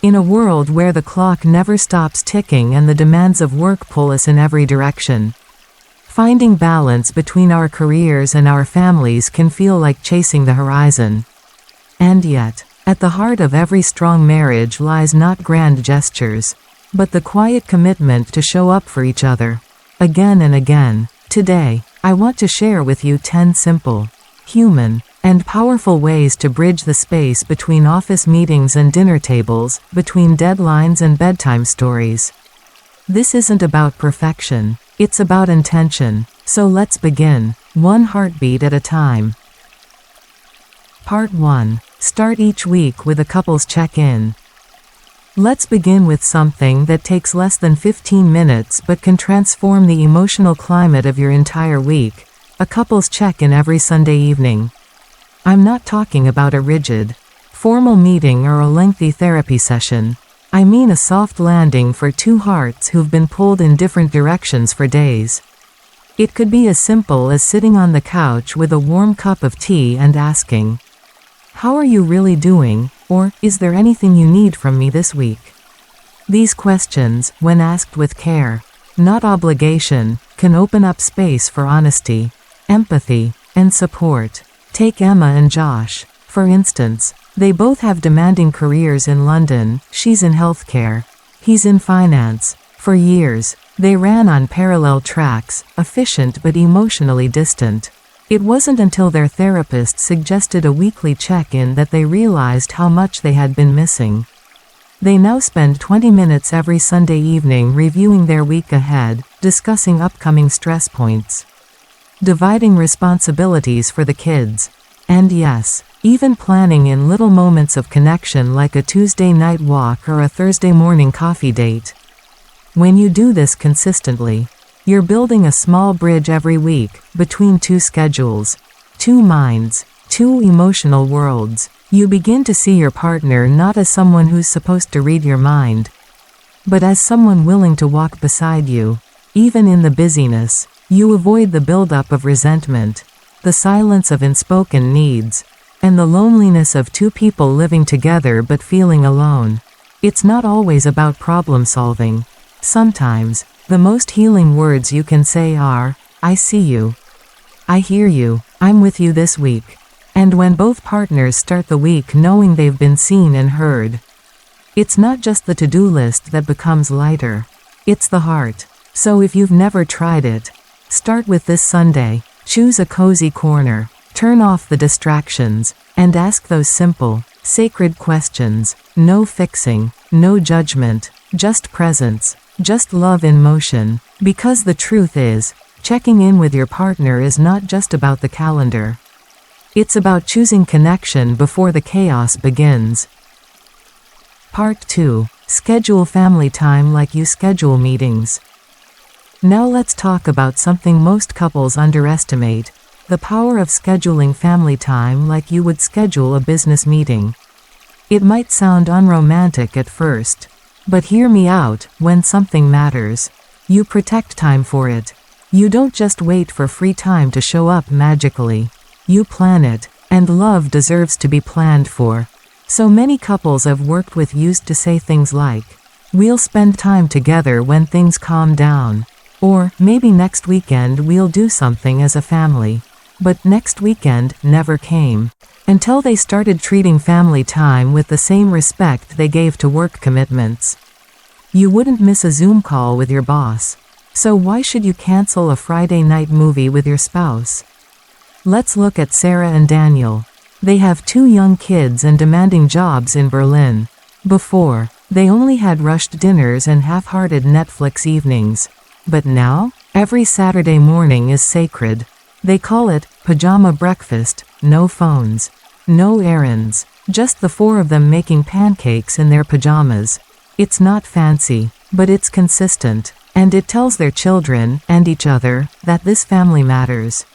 In a world where the clock never stops ticking and the demands of work pull us in every direction, finding balance between our careers and our families can feel like chasing the horizon. And yet, at the heart of every strong marriage lies not grand gestures, but the quiet commitment to show up for each other, again and again. Today, I want to share with you 10 simple, human, and powerful ways to bridge the space between office meetings and dinner tables, between deadlines and bedtime stories. This isn't about perfection, it's about intention. So let's begin, one heartbeat at a time. Part 1. Start each week with a couples check-in. Let's begin with something that takes less than 15 minutes but can transform the emotional climate of your entire week: a couples check-in every Sunday evening. I'm not talking about a rigid, formal meeting or a lengthy therapy session. I mean a soft landing for two hearts who've been pulled in different directions for days. It could be as simple as sitting on the couch with a warm cup of tea and asking, "How are you really doing?" or "Is there anything you need from me this week?" These questions, when asked with care, not obligation, can open up space for honesty, empathy, and support. Take Emma and Josh, for instance. They both have demanding careers in London. She's in healthcare. He's in finance. For years, they ran on parallel tracks, efficient but emotionally distant. It wasn't until their therapist suggested a weekly check-in that they realized how much they had been missing. They now spend 20 minutes every Sunday evening reviewing their week ahead, discussing upcoming stress points, dividing responsibilities for the kids, and yes, even planning in little moments of connection like a Tuesday night walk or a Thursday morning coffee date. When you do this consistently, you're building a small bridge every week, between two schedules, two minds, two emotional worlds. You begin to see your partner not as someone who's supposed to read your mind, but as someone willing to walk beside you, even in the busyness. You avoid the buildup of resentment, the silence of unspoken needs, and the loneliness of two people living together but feeling alone. It's not always about problem solving. Sometimes, the most healing words you can say are, "I see you. I hear you. I'm with you this week." And when both partners start the week knowing they've been seen and heard, it's not just the to-do list that becomes lighter. It's the heart. So if you've never tried it, start with this Sunday. Choose a cozy corner, turn off the distractions, and ask those simple, sacred questions. No fixing, no judgment, just presence, just love in motion. Because the truth is, checking in with your partner is not just about the calendar. It's about choosing connection before the chaos begins. Part 2. Schedule family time like you schedule meetings. Now let's talk about something most couples underestimate: the power of scheduling family time like you would schedule a business meeting. It might sound unromantic at first, but hear me out. When something matters, you protect time for it. You don't just wait for free time to show up magically. You plan it, and love deserves to be planned for. So many couples I've worked with used to say things like, "We'll spend time together when things calm down," or "Maybe next weekend we'll do something as a family." But next weekend never came, until they started treating family time with the same respect they gave to work commitments. You wouldn't miss a Zoom call with your boss, so why should you cancel a Friday night movie with your spouse? Let's look at Sarah and Daniel. They have 2 young kids and demanding jobs in Berlin. Before, they only had rushed dinners and half-hearted Netflix evenings. But now, every Saturday morning is sacred. They call it pajama breakfast. No phones, no errands, just the 4 of them making pancakes in their pajamas. It's not fancy, but it's consistent, and it tells their children, and each other, that this family matters.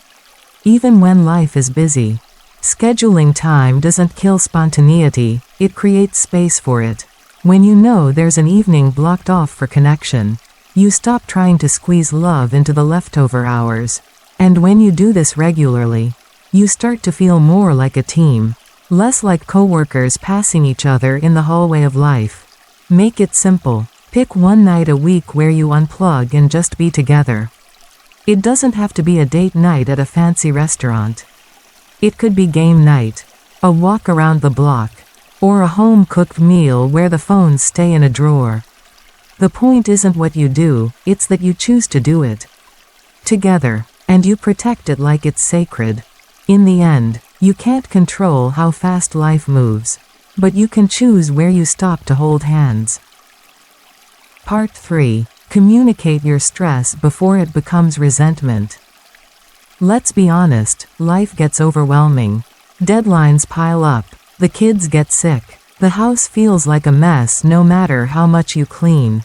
Even when life is busy, scheduling time doesn't kill spontaneity, it creates space for it. When you know there's an evening blocked off for connection, you stop trying to squeeze love into the leftover hours. And when you do this regularly, you start to feel more like a team, less like coworkers passing each other in the hallway of life. Make it simple. Pick one night a week where you unplug and just be together. It doesn't have to be a date night at a fancy restaurant. It could be game night, a walk around the block, or a home-cooked meal where the phones stay in a drawer. The point isn't what you do, it's that you choose to do it together, and you protect it like it's sacred. In the end, you can't control how fast life moves, but you can choose where you stop to hold hands. Part 3. Communicate your stress before it becomes resentment. Let's be honest, life gets overwhelming. Deadlines pile up, the kids get sick, the house feels like a mess no matter how much you clean.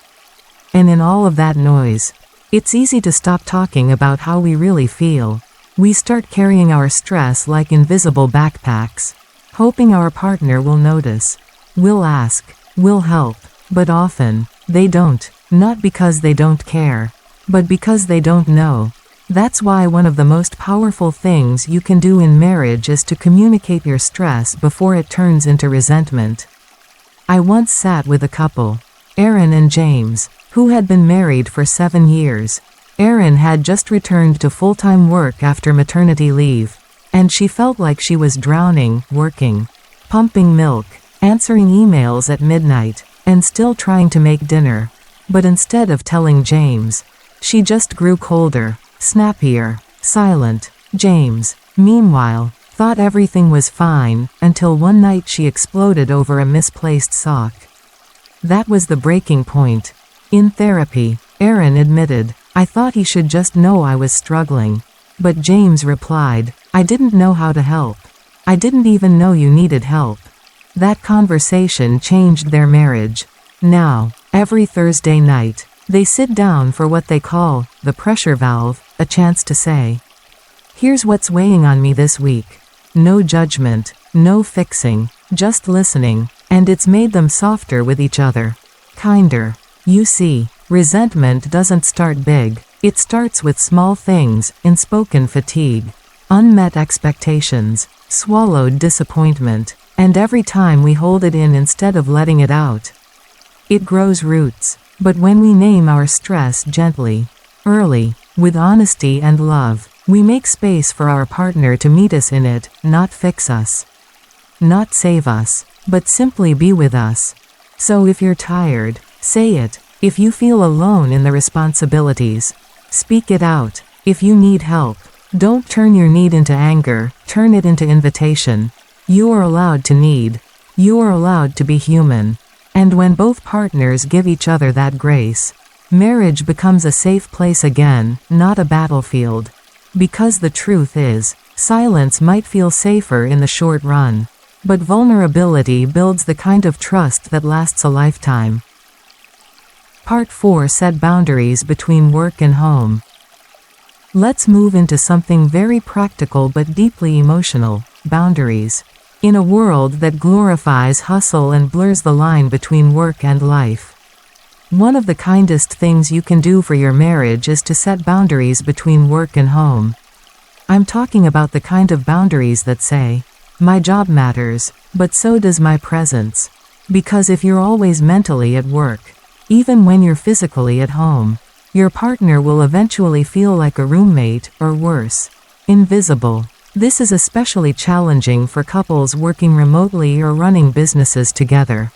And in all of that noise, it's easy to stop talking about how we really feel. We start carrying our stress like invisible backpacks, hoping our partner will notice, will ask, will help, but often, they don't, not because they don't care, but because they don't know. That's why one of the most powerful things you can do in marriage is to communicate your stress before it turns into resentment. I once sat with a couple, Aaron and James, who had been married for 7 years. Aaron had just returned to full-time work after maternity leave, and she felt like she was drowning, working, pumping milk, answering emails at midnight, and still trying to make dinner. But instead of telling James, she just grew colder, snappier, silent. James, meanwhile, thought everything was fine, until one night she exploded over a misplaced sock. That was the breaking point. In therapy, Aaron admitted, "I thought he should just know I was struggling." But James replied, "I didn't know how to help. I didn't even know you needed help." That conversation changed their marriage. Now, every Thursday night, they sit down for what they call the pressure valve, a chance to say, "Here's what's weighing on me this week." No judgment, no fixing, just listening, and it's made them softer with each other. Kinder. You see, resentment doesn't start big. It starts with small things, unspoken fatigue, unmet expectations, swallowed disappointment, and every time we hold it in instead of letting it out, it grows roots. But when we name our stress gently, early, with honesty and love, we make space for our partner to meet us in it, not fix us, not save us, but simply be with us. So if you're tired, say it. If you feel alone in the responsibilities, speak it out. If you need help, don't turn your need into anger, turn it into invitation. You are allowed to need. You are allowed to be human. And when both partners give each other that grace, marriage becomes a safe place again, not a battlefield. Because the truth is, silence might feel safer in the short run, but vulnerability builds the kind of trust that lasts a lifetime. Part 4. Set boundaries between work and home. Let's move into something very practical but deeply emotional: boundaries. In a world that glorifies hustle and blurs the line between work and life, one of the kindest things you can do for your marriage is to set boundaries between work and home. I'm talking about the kind of boundaries that say, "My job matters, but so does my presence." Because if you're always mentally at work, even when you're physically at home, your partner will eventually feel like a roommate, or worse, invisible. This is especially challenging for couples working remotely or running businesses together.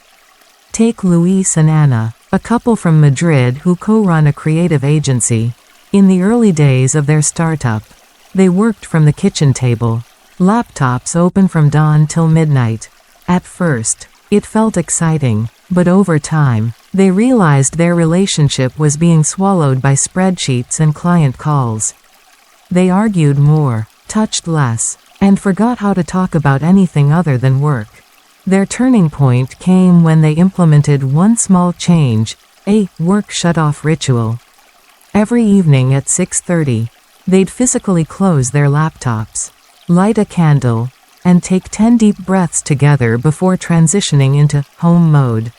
Take Luis and Anna, a couple from Madrid who co-run a creative agency. In the early days of their startup, they worked from the kitchen table, laptops open from dawn till midnight. At first, it felt exciting, but over time, they realized their relationship was being swallowed by spreadsheets and client calls. They argued more, touched less, and forgot how to talk about anything other than work. Their turning point came when they implemented one small change: a work shut-off ritual. Every evening at 6:30, they'd physically close their laptops, light a candle, and take 10 deep breaths together before transitioning into home mode.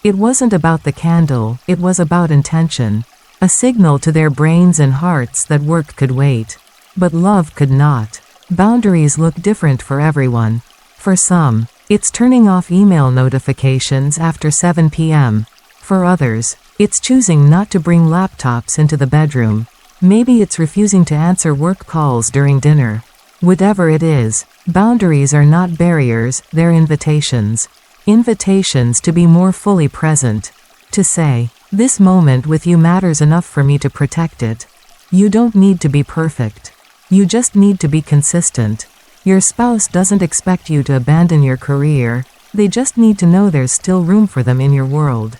It wasn't about the candle, it was about intention, a signal to their brains and hearts that work could wait. But love could not. Boundaries look different for everyone. For some, it's turning off email notifications after 7 p.m. For others, it's choosing not to bring laptops into the bedroom. Maybe it's refusing to answer work calls during dinner. Whatever it is, boundaries are not barriers, they're invitations. Invitations to be more fully present. To say, this moment with you matters enough for me to protect it. You don't need to be perfect. You just need to be consistent. Your spouse doesn't expect you to abandon your career, they just need to know there's still room for them in your world.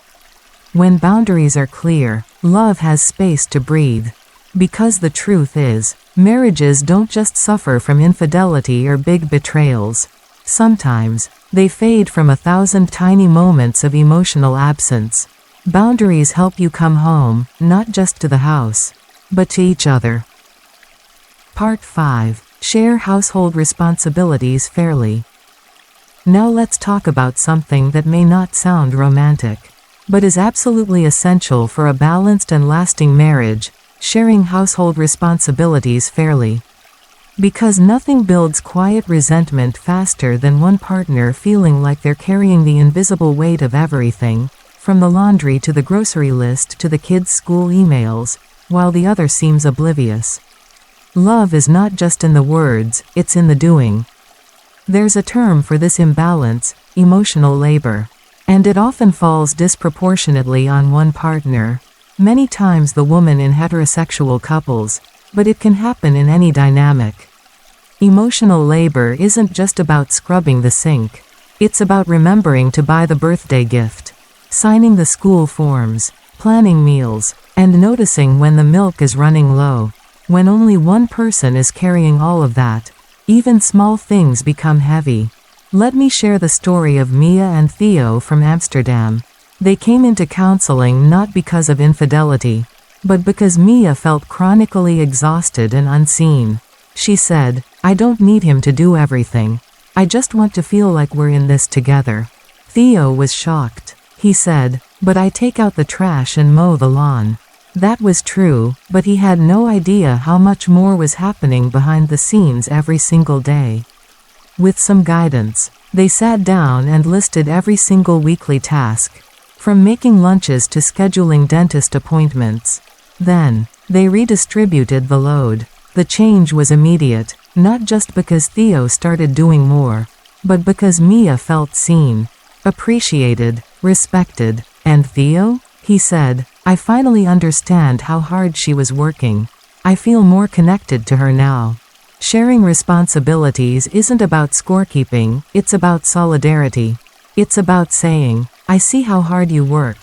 When boundaries are clear, love has space to breathe. Because the truth is, marriages don't just suffer from infidelity or big betrayals. Sometimes, they fade from 1,000 tiny moments of emotional absence. Boundaries help you come home, not just to the house, but to each other. Part 5. Share household responsibilities fairly. Now let's talk about something that may not sound romantic, but is absolutely essential for a balanced and lasting marriage: sharing household responsibilities fairly. Because nothing builds quiet resentment faster than one partner feeling like they're carrying the invisible weight of everything, from the laundry to the grocery list to the kids' school emails, while the other seems oblivious. Love is not just in the words, it's in the doing. There's a term for this imbalance: emotional labor. And it often falls disproportionately on one partner. Many times the woman in heterosexual couples, but it can happen in any dynamic. Emotional labor isn't just about scrubbing the sink. It's about remembering to buy the birthday gift, signing the school forms, planning meals, and noticing when the milk is running low. When only one person is carrying all of that, even small things become heavy. Let me share the story of Mia and Theo from Amsterdam. They came into counseling not because of infidelity, but because Mia felt chronically exhausted and unseen. She said, "I don't need him to do everything. I just want to feel like we're in this together." Theo was shocked. He said, "But I take out the trash and mow the lawn." That was true, but he had no idea how much more was happening behind the scenes every single day. With some guidance, they sat down and listed every single weekly task, from making lunches to scheduling dentist appointments. Then, they redistributed the load. The change was immediate, not just because Theo started doing more, but because Mia felt seen, appreciated, respected. "And Theo?" he said, "I finally understand how hard she was working. I feel more connected to her now." Sharing responsibilities isn't about scorekeeping, it's about solidarity. It's about saying, "I see how hard you work,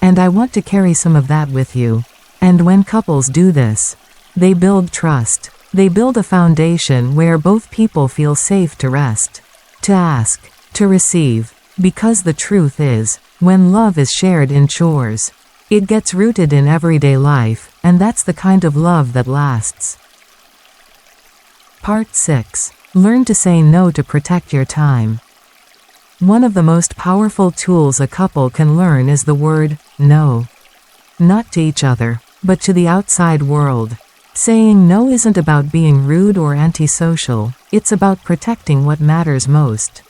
and I want to carry some of that with you." And when couples do this, they build trust. They build a foundation where both people feel safe to rest, to ask, to receive. Because the truth is, when love is shared in chores, it gets rooted in everyday life, and that's the kind of love that lasts. Part 6. Learn to say no to protect your time. One of the most powerful tools a couple can learn is the word no. Not to each other, but to the outside world. Saying no isn't about being rude or antisocial, it's about protecting what matters most.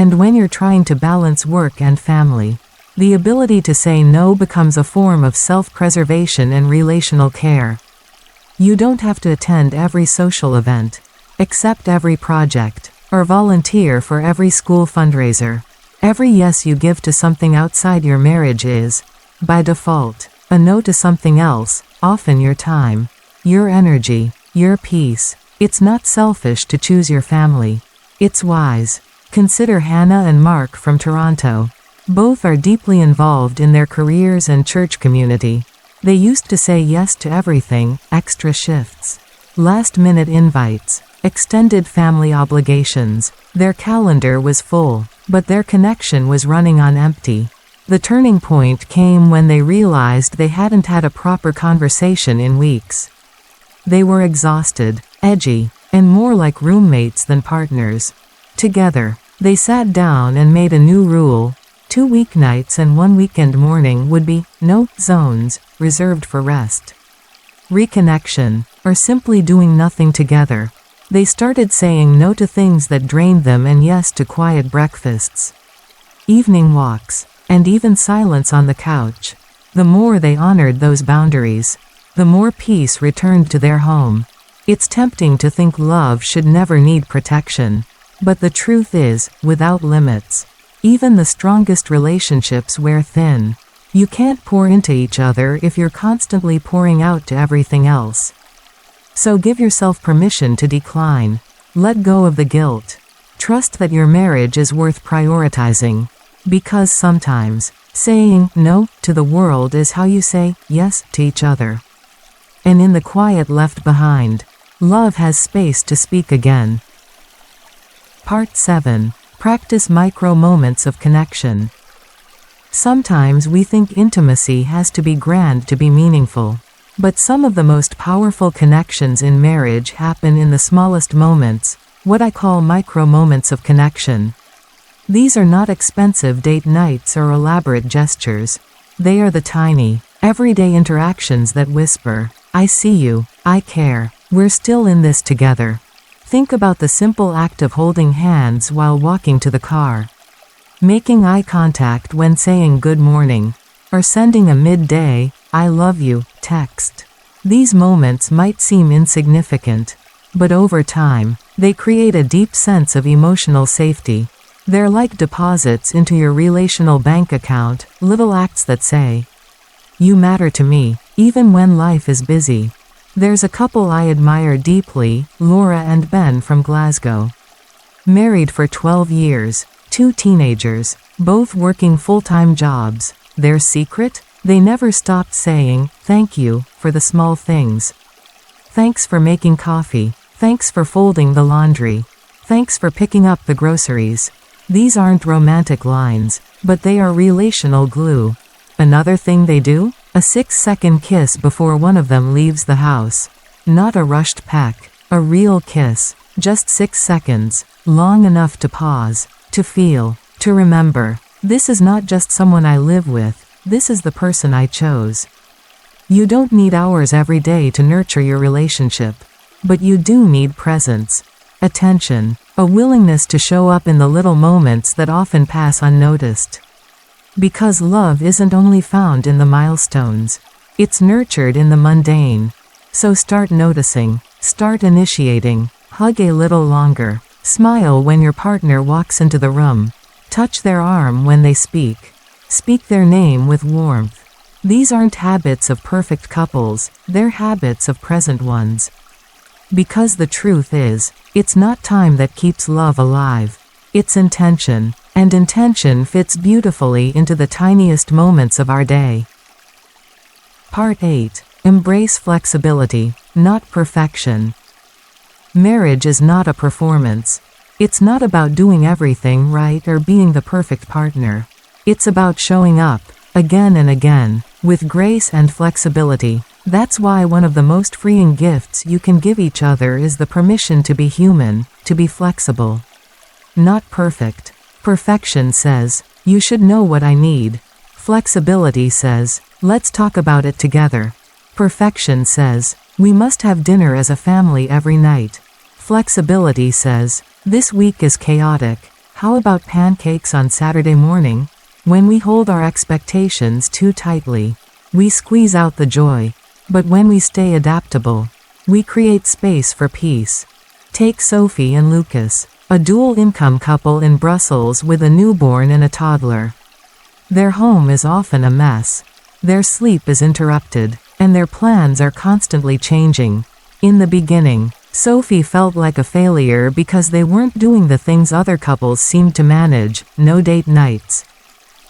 And when you're trying to balance work and family, the ability to say no becomes a form of self-preservation and relational care. You don't have to attend every social event, accept every project, or volunteer for every school fundraiser. Every yes you give to something outside your marriage is, by default, a no to something else, often your time, your energy, your peace. It's not selfish to choose your family. It's wise. Consider Hannah and Mark from Toronto. Both are deeply involved in their careers and church community. They used to say yes to everything: extra shifts, last-minute invites, extended family obligations. Their calendar was full, but their connection was running on empty. The turning point came when they realized they hadn't had a proper conversation in weeks. They were exhausted, edgy, and more like roommates than partners. Together, they sat down and made a new rule: 2 weeknights and 1 weekend morning would be no zones, reserved for rest, reconnection, or simply doing nothing together. They started saying no to things that drained them and yes to quiet breakfasts, evening walks, and even silence on the couch. The more they honored those boundaries, the more peace returned to their home. It's tempting to think love should never need protection. But the truth is, without limits, even the strongest relationships wear thin. You can't pour into each other if you're constantly pouring out to everything else. So give yourself permission to decline. Let go of the guilt. Trust that your marriage is worth prioritizing. Because sometimes, saying no to the world is how you say yes to each other. And in the quiet left behind, love has space to speak again. Part 7. Practice micro moments of connection. Sometimes we think intimacy has to be grand to be meaningful. But some of the most powerful connections in marriage happen in the smallest moments, what I call micro moments of connection. These are not expensive date nights or elaborate gestures. They are the tiny, everyday interactions that whisper, "I see you, I care, we're still in this together." Think about the simple act of holding hands while walking to the car, making eye contact when saying good morning, or sending a midday, "I love you" text. These moments might seem insignificant, but over time, they create a deep sense of emotional safety. They're like deposits into your relational bank account, little acts that say, "You matter to me, even when life is busy." There's a couple I admire deeply, Laura and Ben from Glasgow. Married for 12 years, 2 teenagers, both working full-time jobs. Their secret? They never stopped saying, "Thank you," for the small things. Thanks for making coffee. Thanks for folding the laundry. Thanks for picking up the groceries. These aren't romantic lines, but they are relational glue. Another thing they do? A 6-second kiss before one of them leaves the house. Not a rushed peck. A real kiss. Just 6 seconds. Long enough to pause. To feel. To remember. This is not just someone I live with. This is the person I chose. You don't need hours every day to nurture your relationship. But you do need presence. Attention. A willingness to show up in the little moments that often pass unnoticed. Because love isn't only found in the milestones. It's nurtured in the mundane. So start noticing. Start initiating. Hug a little longer. Smile when your partner walks into the room. Touch their arm when they speak. Speak their name with warmth. These aren't habits of perfect couples, they're habits of present ones. Because the truth is, it's not time that keeps love alive. It's intention, and intention fits beautifully into the tiniest moments of our day. Part 8. Embrace flexibility, not perfection. Marriage is not a performance. It's not about doing everything right or being the perfect partner. It's about showing up, again and again, with grace and flexibility. That's why one of the most freeing gifts you can give each other is the permission to be human, to be flexible. Not perfect. Perfection says, "You should know what I need." Flexibility says, "Let's talk about it together." Perfection says, "We must have dinner as a family every night." Flexibility says, "This week is chaotic. How about pancakes on Saturday morning?" When we hold our expectations too tightly, we squeeze out the joy. But when we stay adaptable, we create space for peace. Take Sophie and Lucas, a dual-income couple in Brussels with a newborn and a toddler. Their home is often a mess. Their sleep is interrupted, and their plans are constantly changing. In the beginning, Sophie felt like a failure because they weren't doing the things other couples seemed to manage: no date nights,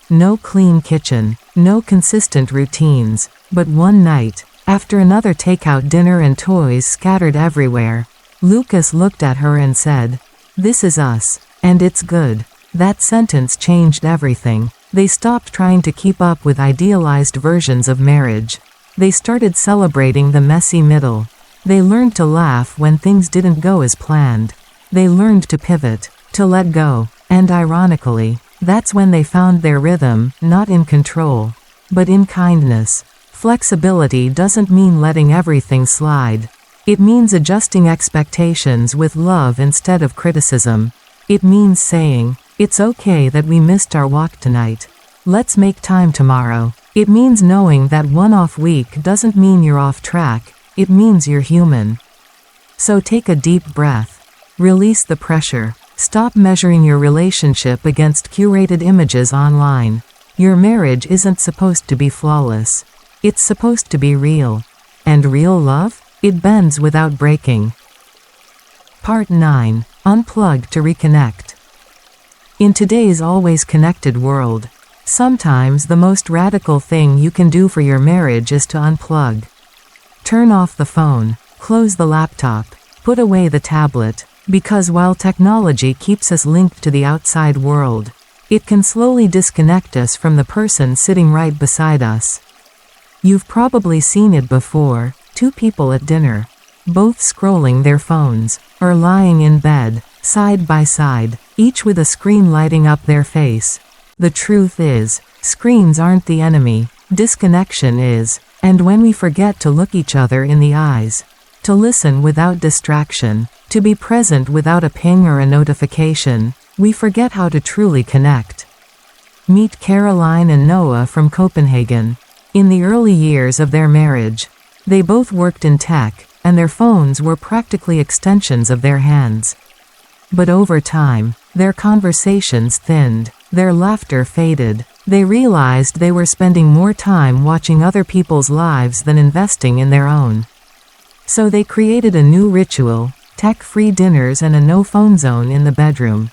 no clean kitchen, no consistent routines. But one night, after another takeout dinner and toys scattered everywhere, Lucas looked at her and said, "This is us, and it's good." That sentence changed everything. They stopped trying to keep up with idealized versions of marriage. They started celebrating the messy middle. They learned to laugh when things didn't go as planned. They learned to pivot, to let go, and ironically, that's when they found their rhythm, not in control, but in kindness. Flexibility doesn't mean letting everything slide. It means adjusting expectations with love instead of criticism. It means saying, "It's okay that we missed our walk tonight. Let's make time tomorrow." It means knowing that one off week doesn't mean you're off track, it means you're human. So take a deep breath. Release the pressure. Stop measuring your relationship against curated images online. Your marriage isn't supposed to be flawless. It's supposed to be real. And real love? It bends without breaking. Part 9. Unplug to reconnect. In today's always connected world, sometimes the most radical thing you can do for your marriage is to unplug. Turn off the phone, close the laptop, put away the tablet, because while technology keeps us linked to the outside world, it can slowly disconnect us from the person sitting right beside us. You've probably seen it before, two people at dinner, both scrolling their phones, or lying in bed, side by side, each with a screen lighting up their face. The truth is, screens aren't the enemy, disconnection is, and when we forget to look each other in the eyes, to listen without distraction, to be present without a ping or a notification, we forget how to truly connect. Meet Caroline and Noah from Copenhagen. In the early years of their marriage, they both worked in tech, and their phones were practically extensions of their hands. But over time, their conversations thinned, their laughter faded. They realized they were spending more time watching other people's lives than investing in their own. So they created a new ritual, tech-free dinners and a no-phone zone in the bedroom.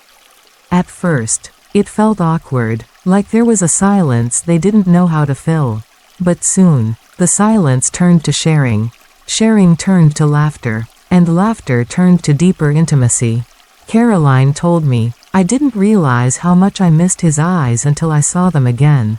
At first, it felt awkward, like there was a silence they didn't know how to fill. But soon, the silence turned to sharing. Sharing turned to laughter, and laughter turned to deeper intimacy. Caroline told me, "I didn't realize how much I missed his eyes until I saw them again."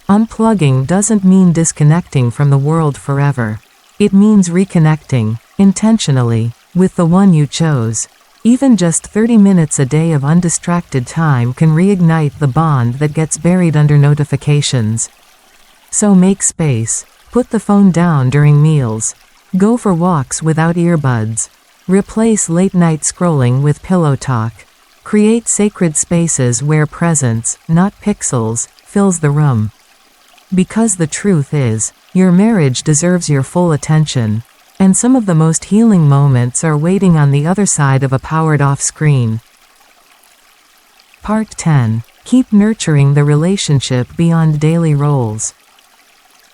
Unplugging doesn't mean disconnecting from the world forever. It means reconnecting, intentionally, with the one you chose. Even just 30 minutes a day of undistracted time can reignite the bond that gets buried under notifications. So make space. Put the phone down during meals. Go for walks without earbuds. Replace late-night scrolling with pillow talk. Create sacred spaces where presence, not pixels, fills the room. Because the truth is, your marriage deserves your full attention, and some of the most healing moments are waiting on the other side of a powered-off screen. Part 10. Keep nurturing the relationship beyond daily roles.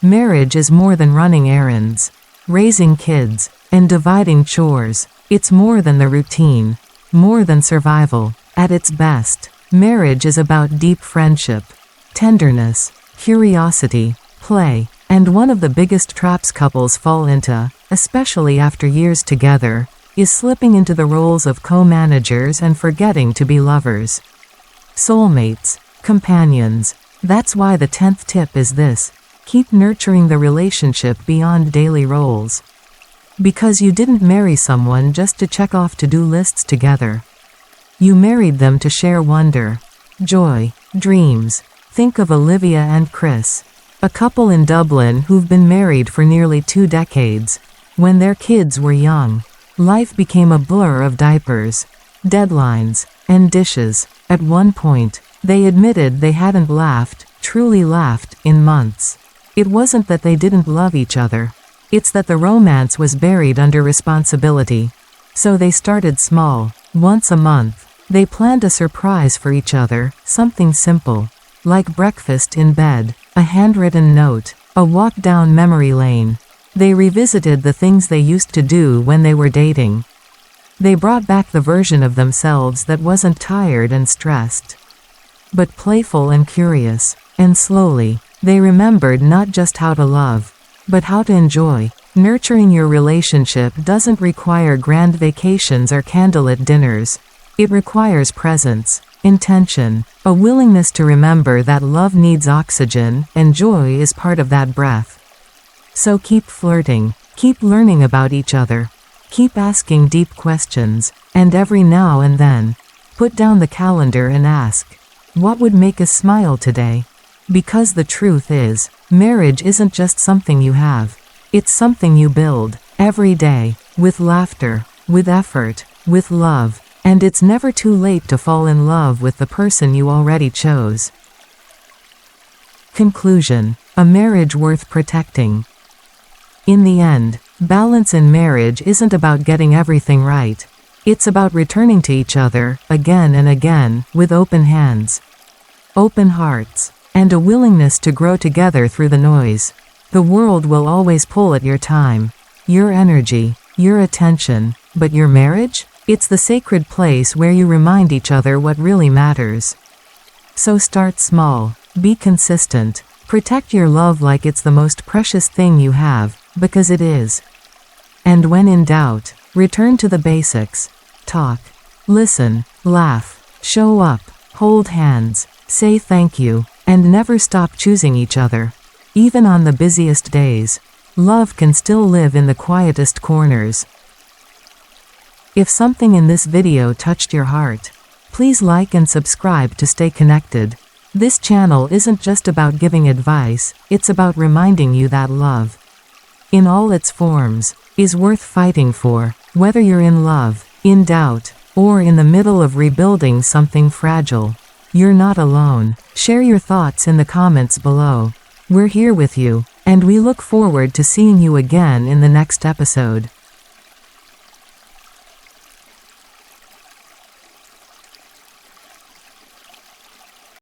Marriage is more than running errands, raising kids, and dividing chores. It's more than the routine, more than survival. At its best, marriage is about deep friendship, tenderness, curiosity, play, and one of the biggest traps couples fall into, especially after years together, is slipping into the roles of co-managers and forgetting to be lovers. Soulmates, companions. That's why the 10th tip is this: keep nurturing the relationship beyond daily roles. Because you didn't marry someone just to check off to-do lists together. You married them to share wonder, joy, dreams. Think of Olivia and Chris, a couple in Dublin who've been married for nearly 2 decades. When their kids were young, life became a blur of diapers, deadlines, and dishes. At one point, they admitted they hadn't laughed, truly laughed, in months. It wasn't that they didn't love each other. It's that the romance was buried under responsibility. So they started small. Once a month, they planned a surprise for each other, something simple, like breakfast in bed, a handwritten note, a walk down memory lane. They revisited the things they used to do when they were dating. They brought back the version of themselves that wasn't tired and stressed, but playful and curious. And slowly, they remembered not just how to love, but how to enjoy. Nurturing your relationship doesn't require grand vacations or candlelit dinners. It requires presence, intention, a willingness to remember that love needs oxygen, and joy is part of that breath. So keep flirting, keep learning about each other, keep asking deep questions, and every now and then, put down the calendar and ask, what would make us smile today? Because the truth is, marriage isn't just something you have. It's something you build, every day, with laughter, with effort, with love, and it's never too late to fall in love with the person you already chose. Conclusion: a marriage worth protecting. In the end, balance in marriage isn't about getting everything right. It's about returning to each other, again and again, with open hands, open hearts, and a willingness to grow together through the noise. The world will always pull at your time, your energy, your attention, but your marriage? It's the sacred place where you remind each other what really matters. So start small, be consistent, protect your love like it's the most precious thing you have, because it is. And when in doubt, return to the basics. Talk, listen, laugh, show up, hold hands, say thank you, and never stop choosing each other. Even on the busiest days, love can still live in the quietest corners. If something in this video touched your heart, please like and subscribe to stay connected. This channel isn't just about giving advice, it's about reminding you that love, in all its forms, is worth fighting for. Whether you're in love, in doubt, or in the middle of rebuilding something fragile, you're not alone. Share your thoughts in the comments below. We're here with you, and we look forward to seeing you again in the next episode.